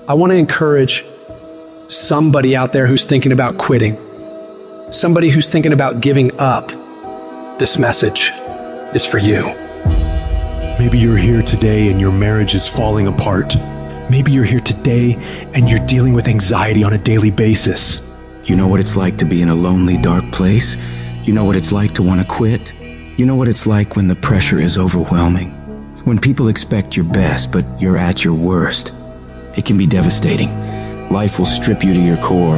I want to encourage somebody out there who's thinking about quitting, somebody who's thinking about giving up. This message is for you. Maybe you're here today and your marriage is falling apart. Maybe you're here today and you're dealing with anxiety on a daily basis. You know what it's like to be in a lonely, dark place? You know what it's like to want to quit? You know what it's like when the pressure is overwhelming? When people expect your best, but you're at your worst? It can be devastating. Life will strip you to your core.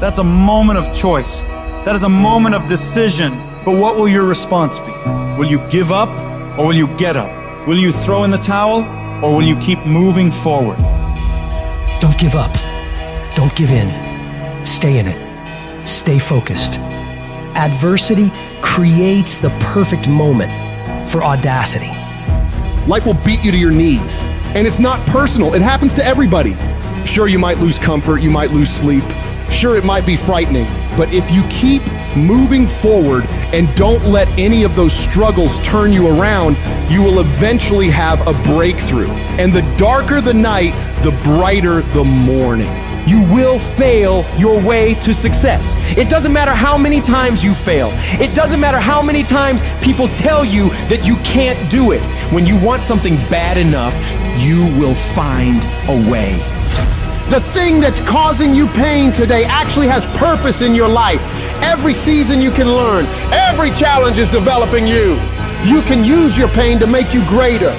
That's a moment of choice. That is a moment of decision. But what will your response be? Will you give up or will you get up? Will you throw in the towel or will you keep moving forward? Don't give up. Don't give in. Stay in it. Stay focused. Adversity creates the perfect moment for audacity. Life will beat you to your knees. And it's not personal. It happens to everybody. Sure, you might lose comfort. You might lose sleep. Sure, it might be frightening. But if you keep moving forward and don't let any of those struggles turn you around, you will eventually have a breakthrough. And the darker the night, the brighter the morning. You will fail your way to success. It doesn't matter how many times you fail. It doesn't matter how many times people tell you that you can't do it. When you want something bad enough, you will find a way. The thing that's causing you pain today actually has purpose in your life. Every season you can learn. Every challenge is developing you. You can use your pain to make you greater.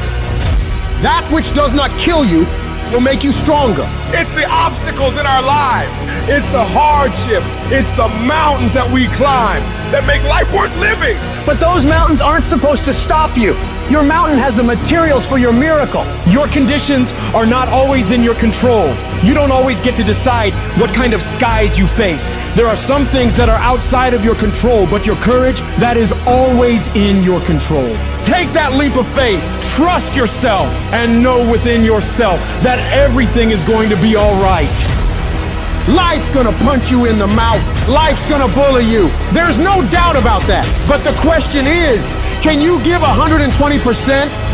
That which does not kill you will make you stronger. It's the obstacles in our lives. It's the hardships. It's the mountains that we climb that make life worth living. But those mountains aren't supposed to stop you. Your mountain has the materials for your miracle. Your conditions are not always in your control. You don't always get to decide what kind of skies you face. There are some things that are outside of your control, but your courage, that is always in your control. Take that leap of faith, trust yourself, and know within yourself that everything is going to be all right. Life's gonna punch you in the mouth. Life's gonna bully you. There's no doubt about that. But the question is, can you give 120%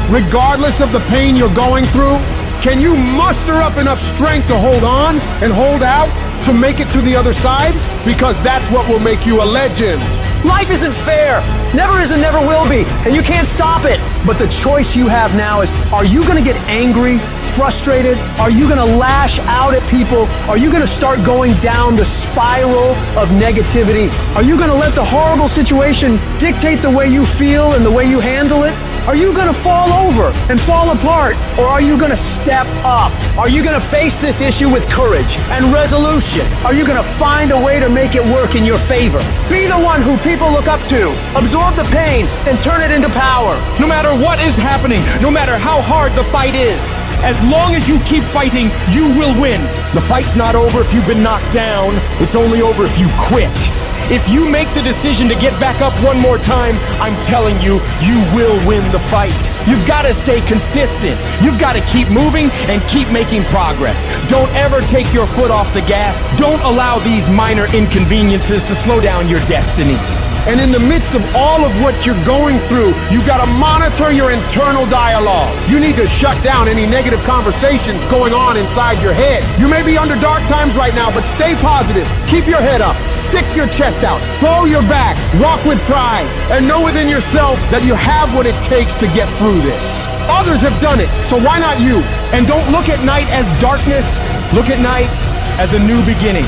regardless of the pain you're going through? Can you muster up enough strength to hold on and hold out to make it to the other side? Because that's what will make you a legend. Life isn't fair. Never is and never will be. And you can't stop it. But the choice you have now is, are you going to get angry, frustrated? Are you going to lash out at people? Are you going to start going down the spiral of negativity? Are you going to let the horrible situation dictate the way you feel and the way you handle it? Are you going to fall over and fall apart? Or are you going to step up? Are you going to face this issue with courage and resolution? Are you going to find a way to make it work in your favor? Be the one who people look up to. Absorb the pain and turn it into power. No matter what is happening, no matter how hard the fight is, as long as you keep fighting, you will win. The fight's not over if you've been knocked down. It's only over if you quit. If you make the decision to get back up one more time, I'm telling you, you will win the fight. You've got to stay consistent. You've got to keep moving and keep making progress. Don't ever take your foot off the gas. Don't allow these minor inconveniences to slow down your destiny. And in the midst of all of what you're going through, you've got to monitor your internal dialogue. You need to shut down any negative conversations going on inside your head. You may be under dark times right now, but stay positive. Keep your head up. Stick your chest out. Bow your back. Walk with pride. And know within yourself that you have what it takes to get through this. Others have done it, so why not you? And don't look at night as darkness. Look at night as a new beginning.